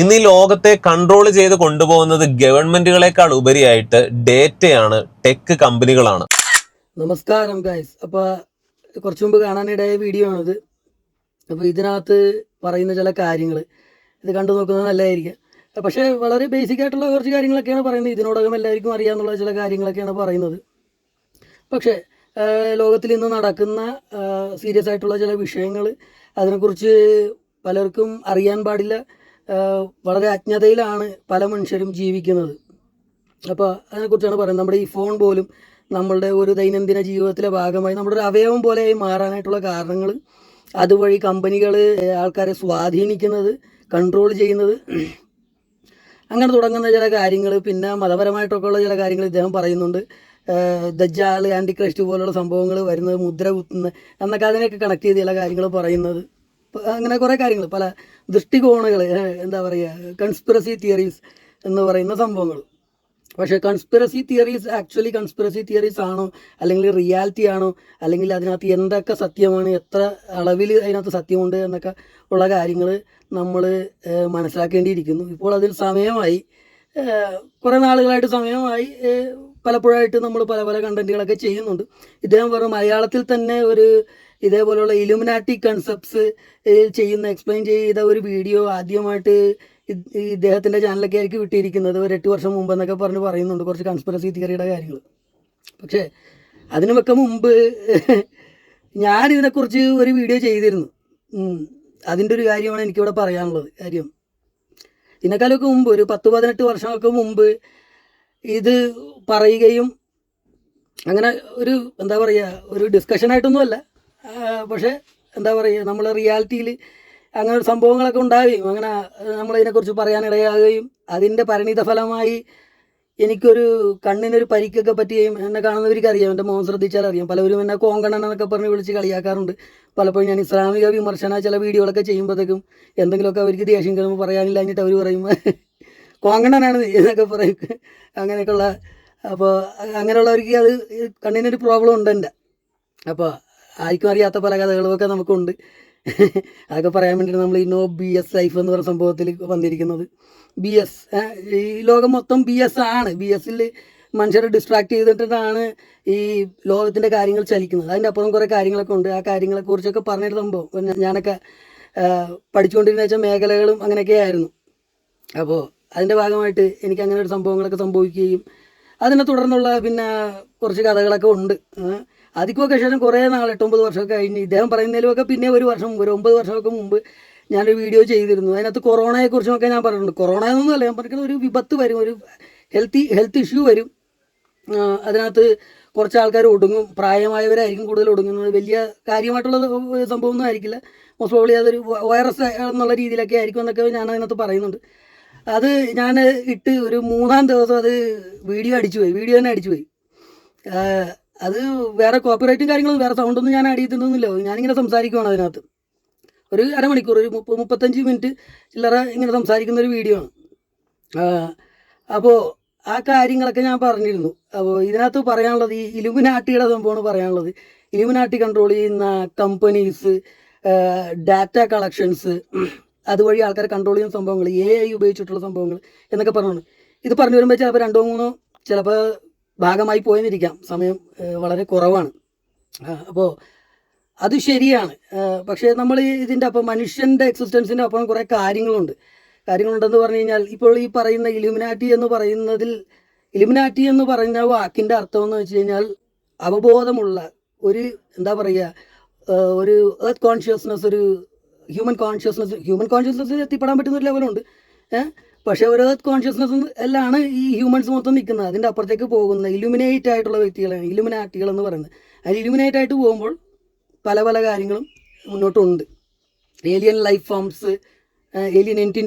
ഇന്ന് ഈ ലോകത്തെ കൺട്രോൾ ചെയ്ത് കൊണ്ടുപോകുന്നത് ഗവൺമെന്റുകളെക്കാൾ ഉപരിയായിട്ട് ഡേറ്റയാണ്, ടെക് കമ്പനികളാണ്. നമസ്കാരം ഗൈസ്. അപ്പോൾ കുറച്ചു മുമ്പ് കാണാനിടയായ വീഡിയോ ആണിത്. അപ്പോൾ ഇതിനകത്ത് പറയുന്ന ചില കാര്യങ്ങൾ ഇത് കണ്ടു നോക്കുന്നത് നല്ലതായിരിക്കും. പക്ഷേ വളരെ ബേസിക് ആയിട്ടുള്ള കുറച്ച് കാര്യങ്ങളൊക്കെയാണ് പറയുന്നത്. ഇതിനോടകം എല്ലാവർക്കും അറിയാമെന്നുള്ള ചില കാര്യങ്ങളൊക്കെയാണ് പറയുന്നത്. പക്ഷേ ലോകത്തിൽ ഇന്ന് നടക്കുന്ന സീരിയസ് ആയിട്ടുള്ള ചില വിഷയങ്ങൾ, അതിനെക്കുറിച്ച് പലർക്കും അറിയാൻ പാടില്ല. വളരെ അജ്ഞതയിലാണ് പല മനുഷ്യരും ജീവിക്കുന്നത്. അപ്പോൾ അതിനെക്കുറിച്ചാണ് പറയുന്നത്. നമ്മുടെ ഈ ഫോൺ പോലും നമ്മളുടെ ഒരു ദൈനംദിന ജീവിതത്തിലെ ഭാഗമായി നമ്മുടെ ഒരു അവയവം പോലെയായി മാറാനായിട്ടുള്ള കാരണങ്ങൾ, അതുവഴി കമ്പനികൾ ആൾക്കാരെ സ്വാധീനിക്കുന്നത്, കൺട്രോൾ ചെയ്യുന്നത്, അങ്ങനെ തുടങ്ങുന്ന ചില കാര്യങ്ങൾ. പിന്നെ മതപരമായിട്ടൊക്കെ ഉള്ള ചില കാര്യങ്ങൾ ഇദ്ദേഹം പറയുന്നുണ്ട്. ദജ്ജാൽ, ആൻറ്റി ക്രൈസ്റ്റ് പോലുള്ള സംഭവങ്ങൾ വരുന്നത്, മുദ്ര കുത്തുന്നത് എന്നൊക്കെ അതിനെയൊക്കെ കണക്ട് ചെയ്ത് ചില കാര്യങ്ങൾ പറയുന്നത്. അങ്ങനെ കുറേ കാര്യങ്ങൾ, പല ദൃഷ്ടികോണുകൾ, എന്താ പറയുക, കൺസ്പിറസി തിയറീസ് എന്ന് പറയുന്ന സംഭവങ്ങൾ. പക്ഷേ conspiracy theories actually conspiracy theories ആണോ, അല്ലെങ്കിൽ റിയാലിറ്റി ആണോ, അല്ലെങ്കിൽ അതിനകത്ത് എന്തൊക്കെ സത്യമാണ്, എത്ര അളവിൽ അതിനകത്ത് സത്യമുണ്ട് എന്നൊക്കെ ഉള്ള കാര്യങ്ങൾ നമ്മൾ മനസ്സിലാക്കേണ്ടിയിരിക്കുന്നു. ഇപ്പോൾ അതിൽ സമയമായി, കുറേ നാളുകളായിട്ട് സമയമായി. പലപ്പോഴായിട്ട് നമ്മൾ പല പല കണ്ടൻറ്റുകളൊക്കെ ചെയ്യുന്നുണ്ട്. ഇദ്ദേഹം വെറും മലയാളത്തിൽ തന്നെ ഒരു ഇതേപോലെയുള്ള ഇലുമിനാറ്റി കൺസെപ്റ്റ്സ് എക്സ്പ്ലെയിൻ ചെയ്ത ഒരു വീഡിയോ ആദ്യമായിട്ട് ഇദ്ദേഹത്തിൻ്റെ ചാനലൊക്കെ ആയിരിക്കും വിട്ടിരിക്കുന്നത്. ഒരു 8 വർഷം മുമ്പ് എന്നൊക്കെ പറയുന്നുണ്ട് കുറച്ച് കൺസ്പിറസി തിയറിയുടെ കാര്യങ്ങൾ. പക്ഷേ അതിനുമൊക്കെ മുമ്പ് ഞാൻ ഇതിനെക്കുറിച്ച് ഒരു വീഡിയോ ചെയ്തിരുന്നു. അതിൻ്റെ ഒരു കാര്യമാണ് എനിക്കിവിടെ പറയാനുള്ളത്. കാര്യം ഇതിനേക്കാളൊക്കെ മുമ്പ്, ഒരു 10-18 വർഷമൊക്കെ മുമ്പ് ഇത് പറയുകയും, അങ്ങനെ ഒരു എന്താ പറയുക, ഒരു ഡിസ്കഷനായിട്ടൊന്നുമല്ല, പക്ഷേ എന്താ പറയുക, നമ്മൾ റിയാലിറ്റിയിൽ അങ്ങനെ സംഭവങ്ങളൊക്കെ ഉണ്ടാവുകയും അങ്ങനെ നമ്മളതിനെക്കുറിച്ച് പറയാനിടയാകുകയും, അതിൻ്റെ പരിണിത ഫലമായി എനിക്കൊരു കണ്ണിനൊരു പരിക്കൊക്കെ പറ്റുകയും, എന്നെ കാണുന്നവർക്ക് അറിയാം, എൻ്റെ മുഖം ശ്രദ്ധിച്ചാൽ അറിയാം. പലവരും എന്നെ കോങ്കണൻ എന്നൊക്കെ പറഞ്ഞ് വിളിച്ച് കളിയാക്കാറുണ്ട്. പലപ്പോഴും ഞാൻ ഇസ്ലാമിക വിമർശന ചില വീഡിയോകളൊക്കെ ചെയ്യുമ്പോഴത്തേക്കും എന്തെങ്കിലുമൊക്കെ അവർക്ക് ദേഷ്യം കഴിയുമ്പോൾ പറയാനില്ല, എന്നിട്ട് അവർ പറയും കോങ്കണനാണ് എന്നൊക്കെ പറയും, അങ്ങനെയൊക്കെയുള്ള. അപ്പോൾ അങ്ങനെയുള്ളവർക്ക് അത് കണ്ണിനൊരു പ്രോബ്ലം ഉണ്ട് എൻ്റെ. അപ്പോൾ ആർക്കും അറിയാത്ത പല കഥകളുമൊക്കെ നമുക്കുണ്ട്. അതൊക്കെ പറയാൻ വേണ്ടിയിട്ട് നമ്മൾ ഈ നോ BS ലൈഫ് എന്ന് പറയുന്ന സംഭവത്തിൽ വന്നിരിക്കുന്നത്. BS, ഈ ലോകം മൊത്തം BS ആണ്. BSൽ മനുഷ്യരെ ഡിസ്ട്രാക്ട് ചെയ്തിട്ടാണ് ഈ ലോകത്തിൻ്റെ കാര്യങ്ങൾ ചലിക്കുന്നത്. അതിൻ്റെ അപ്പുറം കുറേ കാര്യങ്ങളൊക്കെ ഉണ്ട്. ആ കാര്യങ്ങളെക്കുറിച്ചൊക്കെ പറഞ്ഞൊരു സംഭവം ഞാനൊക്കെ പഠിച്ചുകൊണ്ടിരുന്ന വെച്ചാൽ മേഖലകളും അങ്ങനെയൊക്കെ ആയിരുന്നു. അപ്പോൾ അതിൻ്റെ ഭാഗമായിട്ട് എനിക്ക് അങ്ങനെ ഒരു സംഭവങ്ങളൊക്കെ സംഭവിക്കുകയും അതിനെ തുടർന്നുള്ള പിന്നെ കുറച്ച് കഥകളൊക്കെ ഉണ്ട്. അതിക്കൊക്കെ ശേഷം കുറേ നാൾ, 8-9 വർഷമൊക്കെ കഴിഞ്ഞ് ഇദ്ദേഹം പറയുന്നതിലുമൊക്കെ പിന്നെ ഒരു 9 വർഷമൊക്കെ മുമ്പ് ഞാനൊരു വീഡിയോ ചെയ്തിരുന്നു. അതിനകത്ത് കൊറോണയെക്കുറിച്ചുമൊക്കെ ഞാൻ പറഞ്ഞിട്ടുണ്ട്. കൊറോണ എന്നൊന്നുമല്ല ഞാൻ പറഞ്ഞിരിക്കുന്നത്, ഒരു വിപത്ത് വരും, ഒരു ഹെൽത്ത് ഇഷ്യൂ വരും. അതിനകത്ത് കുറച്ച് ആൾക്കാർ ഒടുങ്ങും, പ്രായമായവരായിരിക്കും കൂടുതൽ ഒടുങ്ങുന്നത്. വലിയ കാര്യമായിട്ടുള്ള സംഭവമൊന്നും ആയിരിക്കില്ല. മോസ്റ്റ് പ്രോബ്ലി അതൊരു വൈറസ് എന്നുള്ള രീതിയിലൊക്കെ ആയിരിക്കും എന്നൊക്കെ ഞാൻ അതിനകത്ത് പറയുന്നുണ്ട്. അത് ഞാൻ ഇട്ട് ഒരു 3-ാം ദിവസം അത് വീഡിയോ തന്നെ അടിച്ചുപോയി. അത് വേറെ കോപ്പിറൈറ്റും കാര്യങ്ങളും, വേറെ സൗണ്ടൊന്നും ഞാൻ ആഡ് ചെയ്തിട്ടൊന്നുമില്ല. ഞാനിങ്ങനെ സംസാരിക്കുവാണ് അതിനകത്ത്. ഒരു അരമണിക്കൂർ, ഒരു 35 മിനിറ്റ് ചില്ലറ ഇങ്ങനെ സംസാരിക്കുന്ന ഒരു വീഡിയോ ആണ്. അപ്പോൾ ആ കാര്യങ്ങളൊക്കെ ഞാൻ പറഞ്ഞിരുന്നു. അപ്പോൾ ഇതിനകത്ത് പറയാനുള്ളത് ഈ ഇലുമിനാട്ടിയുടെ സംഭവമാണ് പറയാനുള്ളത്. ഇലുമിനാട്ടി കൺട്രോൾ ചെയ്യുന്ന കമ്പനീസ്, ഡാറ്റ കളക്ഷൻസ്, അതുവഴി ആൾക്കാരെ കൺട്രോൾ ചെയ്യുന്ന സംഭവങ്ങൾ, AI ഉപയോഗിച്ചിട്ടുള്ള സംഭവങ്ങൾ എന്നൊക്കെ പറഞ്ഞു. ഇത് പറഞ്ഞു വരുമ്പോൾ ചിലപ്പോൾ 2-3 ചിലപ്പോൾ ഭാഗമായി പോയെന്നിരിക്കാം. സമയം വളരെ കുറവാണ്. അപ്പോൾ അത് ശരിയാണ്. പക്ഷേ നമ്മൾ ഇതിൻ്റെ അപ്പം മനുഷ്യൻ്റെ എക്സിസ്റ്റൻസിൻ്റെ അപ്പം കുറേ കാര്യങ്ങളുണ്ടെന്ന് പറഞ്ഞു കഴിഞ്ഞാൽ, ഇപ്പോൾ ഈ പറയുന്ന ഇലുമിനാറ്റി എന്ന് പറയുന്ന വാക്കിൻ്റെ അർത്ഥം എന്ന് വെച്ച് കഴിഞ്ഞാൽ അവബോധമുള്ള ഒരു, എന്താ പറയുക, ഒരു എർത്ത് കോൺഷ്യസ്നസ്, ഒരു ഹ്യൂമൻ കോൺഷ്യസ്നസ് എത്തിപ്പെടാൻ പറ്റുന്ന ഒരു ലെവലുണ്ട്. പക്ഷേ ഒരു എർത്ത് കോൺഷ്യസ്നസ് എല്ലാമാണ് ഈ ഹ്യൂമൻസ് മൊത്തം നിൽക്കുന്നത്. അതിൻ്റെ അപ്പുറത്തേക്ക് പോകുന്ന ഇലുമിനേറ്റ് ആയിട്ടുള്ള വ്യക്തികളാണ് ഇലുമിനാറ്റികൾ എന്ന് പറയുന്നത്. അതിൽ ഇലുമിനേറ്റ് ആയിട്ട് പോകുമ്പോൾ പല പല കാര്യങ്ങളും മുന്നോട്ടുണ്ട്. Alien life forms, alien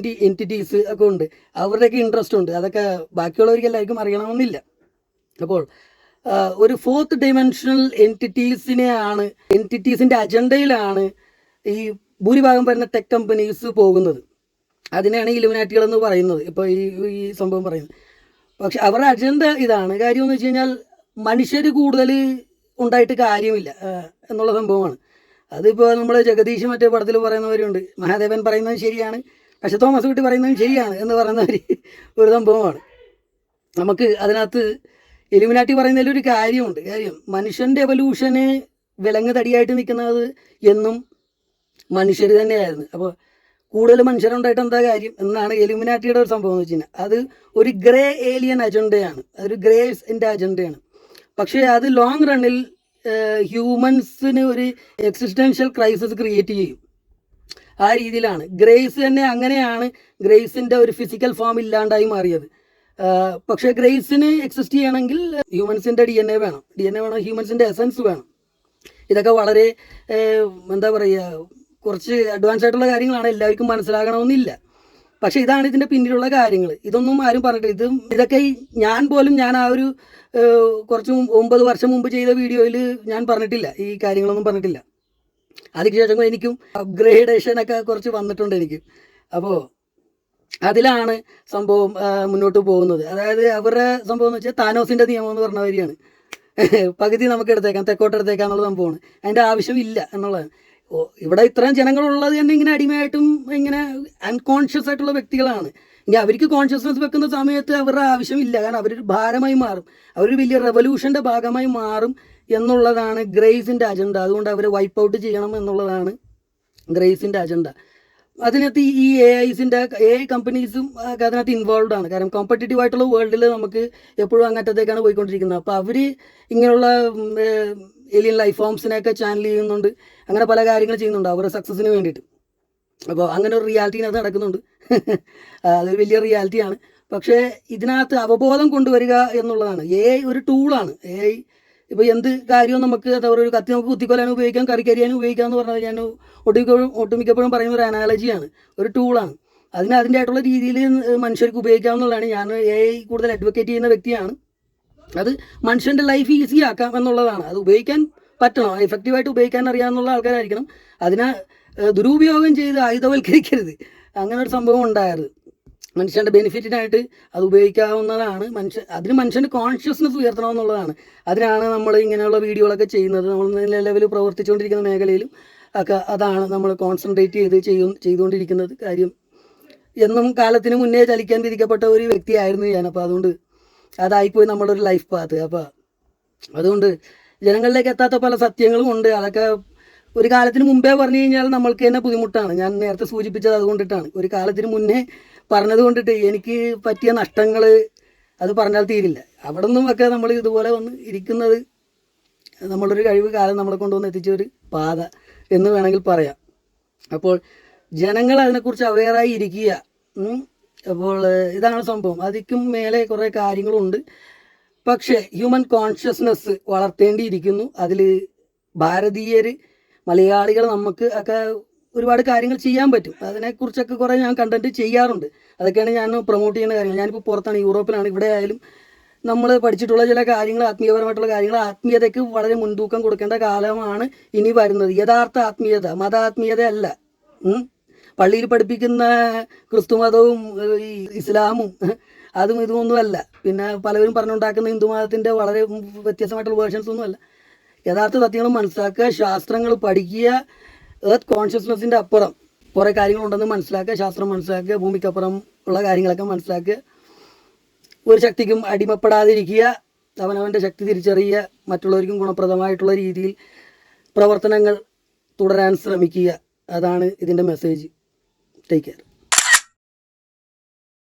entities ഒക്കെ ഉണ്ട്. അവരുടെയൊക്കെ ഇൻട്രസ്റ്റ് ഉണ്ട്. അതൊക്കെ ബാക്കിയുള്ളവർക്ക് എല്ലാവർക്കും അറിയണമെന്നില്ല. അപ്പോൾ ഒരു 4th ഡൈമെൻഷണൽ എൻറ്റിറ്റീസിൻ്റെ അജണ്ടയിലാണ് ഈ ഭൂരിഭാഗം വരുന്ന ടെക് കമ്പനീസ് പോകുന്നത്. അതിനെയാണ് ഇലുമിനാറ്റികൾ എന്ന് പറയുന്നത്, ഇപ്പോൾ ഈ സംഭവം പറയുന്നത്. പക്ഷെ അവരുടെ അജണ്ട ഇതാണ്. കാര്യം എന്ന് വെച്ച് കഴിഞ്ഞാൽ മനുഷ്യർ കൂടുതൽ ഉണ്ടായിട്ട് കാര്യമില്ല എന്നുള്ള സംഭവമാണ്. അതിപ്പോൾ നമ്മൾ ജഗദീഷ് മറ്റേ പടത്തിൽ പറയുന്നവരുണ്ട്, മഹാദേവൻ പറയുന്നത് ശരിയാണ്, പക്ഷെ തോമസ് കുട്ടി പറയുന്നതും ശരിയാണ് എന്ന് പറയുന്ന ഒരു സംഭവമാണ്. നമുക്ക് അതിനകത്ത് ഇലുമിനാറ്റി പറയുന്നതിൽ ഒരു കാര്യമുണ്ട്. മനുഷ്യൻ്റെ എവല്യൂഷന് വിലങ്ങ് തടിയായിട്ട് നിൽക്കുന്നത് എന്നും മനുഷ്യർ തന്നെയായിരുന്നു. അപ്പോൾ കൂടുതൽ മനുഷ്യരുണ്ടായിട്ട് എന്താ കാര്യം എന്നാണ് ഇലുമിനാറ്റിയുടെ ഒരു സംഭവം എന്ന് വെച്ച് കഴിഞ്ഞാൽ, അത് ഒരു ഗ്രേ ഏലിയൻ അജണ്ടയാണ്, അതൊരു ഗ്രേസിൻ്റെ അജണ്ടയാണ്. പക്ഷേ അത് ലോങ് റണ്ണിൽ ഹ്യൂമൻസിന് ഒരു എക്സിസ്റ്റൻഷ്യൽ ക്രൈസിസ് ക്രിയേറ്റ് ചെയ്യും. ആ രീതിയിലാണ് ഗ്രേസ് തന്നെ, അങ്ങനെയാണ് ഗ്രേസിൻ്റെ ഒരു ഫിസിക്കൽ ഫോം ഇല്ലാണ്ടായി മാറിയത്. പക്ഷേ ഗ്രേസിന് എക്സിസ്റ്റ് ചെയ്യണമെങ്കിൽ ഹ്യൂമൻസിൻ്റെ DNA വേണം, ഹ്യൂമൻസിൻ്റെ എസൻസ് വേണം. ഇതൊക്കെ വളരെ എന്താ പറയുക, കുറച്ച് അഡ്വാൻസ് ആയിട്ടുള്ള കാര്യങ്ങളാണ്, എല്ലാവർക്കും മനസ്സിലാകണമെന്നില്ല. പക്ഷേ ഇതാണ് ഇതിൻ്റെ പിന്നിലുള്ള കാര്യങ്ങൾ. ഇതൊന്നും ആരും പറഞ്ഞിട്ടില്ല. ഇതൊക്കെ ഞാൻ ആ ഒരു കുറച്ച് 9 വർഷം മുമ്പ് ചെയ്ത വീഡിയോയിൽ ഞാൻ പറഞ്ഞിട്ടില്ല, ഈ കാര്യങ്ങളൊന്നും പറഞ്ഞിട്ടില്ല. അതിനുശേഷം എനിക്കും അപ്ഗ്രേഡേഷനൊക്കെ കുറച്ച് വന്നിട്ടുണ്ട് എനിക്ക്. അപ്പോൾ അതിലാണ് സംഭവം മുന്നോട്ട് പോകുന്നത്. അതായത് അവരുടെ സംഭവം എന്ന് വെച്ചാൽ താനോസിൻ്റെ നിയമം എന്ന് പറഞ്ഞ വരികയാണ്. പകുതി നമുക്ക് എടുത്തേക്കാം, തെക്കോട്ടെടുത്തേക്കാം എന്നുള്ള സംഭവമാണ്. അതിൻ്റെ ആവശ്യമില്ല എന്നുള്ളതാണ്. ഇവിടെ ഇത്രയും ജനങ്ങളുള്ളത് തന്നെ ഇങ്ങനെ അടിമയായിട്ടും ഇങ്ങനെ അൺകോൺഷ്യസ് ആയിട്ടുള്ള വ്യക്തികളാണ്. ഇനി അവർക്ക് കോൺഷ്യസ്നസ് വെക്കുന്ന സമയത്ത് അവരുടെ ആവശ്യമില്ല, കാരണം അവരൊരു ഭാരമായി മാറും, അവരൊരു വലിയ റെവല്യൂഷൻ്റെ ഭാഗമായി മാറും എന്നുള്ളതാണ് ഗ്രേസിൻ്റെ അജണ്ട. അതുകൊണ്ട് അവരെ വൈപ്പ് ഔട്ട് ചെയ്യണം എന്നുള്ളതാണ് ഗ്രേസിൻ്റെ അജണ്ട. അതിനകത്ത് ഈ AI കമ്പനീസും അതിനകത്ത് ഇൻവോൾവ് ആണ്. കാരണം കോമ്പറ്റേറ്റീവ് ആയിട്ടുള്ള വേൾഡിൽ നമുക്ക് എപ്പോഴും അങ്ങനത്തേക്കാണ് പോയിക്കൊണ്ടിരിക്കുന്നത്. അപ്പോൾ അവർ ഇങ്ങനെയുള്ള ഏലിയൻ ലൈഫ് ഫോംസിനെയൊക്കെ ചാനൽ ചെയ്യുന്നുണ്ട്, അങ്ങനെ പല കാര്യങ്ങൾ ചെയ്യുന്നുണ്ട് അവരുടെ സക്സസ്സിന് വേണ്ടിയിട്ട്. അപ്പോൾ അങ്ങനെ ഒരു റിയാലിറ്റിനകത്ത് നടക്കുന്നുണ്ട്. അതൊരു വലിയ റിയാലിറ്റിയാണ്. പക്ഷേ ഇതിനകത്ത് അവബോധം കൊണ്ടുവരിക എന്നുള്ളതാണ്. AI ഒരു ടൂളാണ്. AI ഇപ്പോൾ എന്ത് കാര്യവും നമുക്ക് ഒരു കത്തി നമുക്ക് കുത്തിക്കൊല്ലാനും ഉപയോഗിക്കാം, കറിക്കരിയാനും ഉപയോഗിക്കാം എന്ന് പറഞ്ഞാൽ ഞാൻ ഒട്ടുമിക്കപ്പോഴും പറയുന്ന ഒരു അനാലജിയാണ്, ഒരു ടൂളാണ്. അതിൻ്റെതായിട്ടുള്ള രീതിയിൽ മനുഷ്യർക്ക് ഉപയോഗിക്കാമെന്നുള്ളതാണ്. ഞാൻ AI കൂടുതൽ അഡ്വക്കേറ്റ് ചെയ്യുന്ന വ്യക്തിയാണ്. അത് മനുഷ്യൻ്റെ ലൈഫ് ഈസി ആക്കാം എന്നുള്ളതാണ്. അത് ഉപയോഗിക്കാൻ പറ്റണം, എഫക്റ്റീവായിട്ട് ഉപയോഗിക്കാൻ അറിയാമെന്നുള്ള ആൾക്കാരായിരിക്കണം. അതിനെ ദുരുപയോഗം ചെയ്ത് ആയുധവൽക്കരിക്കരുത്, അങ്ങനെ ഒരു സംഭവം ഉണ്ടായത്. മനുഷ്യൻ്റെ ബെനിഫിറ്റിനായിട്ട് അത് ഉപയോഗിക്കാവുന്നതാണ്. അതിന് മനുഷ്യൻ്റെ കോൺഷ്യസ്നസ് ഉയർത്തണമെന്നുള്ളതാണ്. അതിനാണ് നമ്മൾ ഇങ്ങനെയുള്ള വീഡിയോകളൊക്കെ ചെയ്യുന്നത്. നമ്മൾ ലെവലിൽ പ്രവർത്തിച്ചുകൊണ്ടിരിക്കുന്ന മേഖലയിലും ഒക്കെ അതാണ് നമ്മൾ കോൺസെൻട്രേറ്റ് ചെയ്തുകൊണ്ടിരിക്കുന്നത്. കാര്യം എന്നും കാലത്തിന് മുന്നേ ചലിക്കാൻ വിധിക്കപ്പെട്ട ഒരു വ്യക്തിയായിരുന്നു ഞാൻ. അപ്പോൾ അതുകൊണ്ട് അതായിപ്പോയി നമ്മുടെ ഒരു ലൈഫ് പാത്ത്. അപ്പോൾ അതുകൊണ്ട് ജനങ്ങളിലേക്ക് എത്താത്ത പല സത്യങ്ങളും ഉണ്ട്. അതൊക്കെ ഒരു കാലത്തിന് മുമ്പേ പറഞ്ഞു കഴിഞ്ഞാൽ നമ്മൾക്ക് തന്നെ ബുദ്ധിമുട്ടാണ്. ഞാൻ നേരത്തെ സൂചിപ്പിച്ചത് അതുകൊണ്ടിട്ടാണ്. ഒരു കാലത്തിന് മുന്നേ പറഞ്ഞത് കൊണ്ടിട്ട് എനിക്ക് പറ്റിയ നഷ്ടങ്ങൾ അത് പറഞ്ഞാൽ തീരില്ല. അവിടെ നിന്നും ഒക്കെ നമ്മൾ ഇതുപോലെ വന്ന് ഇരിക്കുന്നത് നമ്മളൊരു കഴിവ് കാലം നമ്മളെ കൊണ്ടുവന്ന് എത്തിച്ച ഒരു പാത എന്ന് വേണമെങ്കിൽ പറയാം. അപ്പോൾ ജനങ്ങൾ അതിനെക്കുറിച്ച് അവെയറായി ഇരിക്കുക. അപ്പോൾ ഇതാണ് സംഭവം. അതിക്കും മേലെ കുറേ കാര്യങ്ങളുണ്ട്. പക്ഷേ ഹ്യൂമൻ കോൺഷ്യസ്നെസ് വളർത്തേണ്ടിയിരിക്കുന്നു. അതിൽ ഭാരതീയർ, മലയാളികൾ നമുക്ക് ഒക്കെ ഒരുപാട് കാര്യങ്ങൾ ചെയ്യാൻ പറ്റും. അതിനെക്കുറിച്ചൊക്കെ കുറേ ഞാൻ കണ്ടന്റ് ചെയ്യാറുണ്ട്. അതൊക്കെയാണ് ഞാൻ പ്രൊമോട്ട് ചെയ്യുന്ന കാര്യങ്ങൾ. ഞാനിപ്പോൾ പുറത്താണ്, യൂറോപ്പിലാണ്. ഇവിടെ ആയാലും നമ്മൾ പഠിച്ചിട്ടുള്ള ചില കാര്യങ്ങൾ, ആത്മീയപരമായിട്ടുള്ള കാര്യങ്ങൾ, ആത്മീയതയ്ക്ക് വളരെ മുൻതൂക്കം കൊടുക്കേണ്ട കാലമാണ് ഇനി വരുന്നത്. യഥാർത്ഥ ആത്മീയത, മതാത്മീയത അല്ല. പള്ളിയിൽ പഠിപ്പിക്കുന്ന ക്രിസ്തുമതവും ഇസ്ലാമും അതും ഇതുമൊന്നുമല്ല. പിന്നെ പലവരും പറഞ്ഞുണ്ടാക്കുന്ന ഹിന്ദുമതത്തിൻ്റെ വളരെ വ്യത്യസ്തമായിട്ടുള്ള വേർഷൻസ് ഒന്നുമല്ല. യഥാർത്ഥ സത്യങ്ങൾ മനസ്സിലാക്കുക, ശാസ്ത്രങ്ങൾ പഠിക്കുക, എർത്ത് കോൺഷ്യസ്നെസ്സിൻ്റെ അപ്പുറം കുറേ കാര്യങ്ങളുണ്ടെന്ന് മനസ്സിലാക്കുക, ശാസ്ത്രം മനസ്സിലാക്കുക, ഭൂമിക്കപ്പുറം ഉള്ള കാര്യങ്ങളൊക്കെ മനസ്സിലാക്കുക, ഒരു ശക്തിക്കും അടിമപ്പെടാതിരിക്കുക, അവനവൻ്റെ ശക്തി തിരിച്ചറിയുക, മറ്റുള്ളവർക്കും ഗുണപ്രദമായിട്ടുള്ള രീതിയിൽ പ്രവർത്തനങ്ങൾ തുടരാൻ ശ്രമിക്കുക. അതാണ് ഇതിൻ്റെ മെസ്സേജ്. Take care.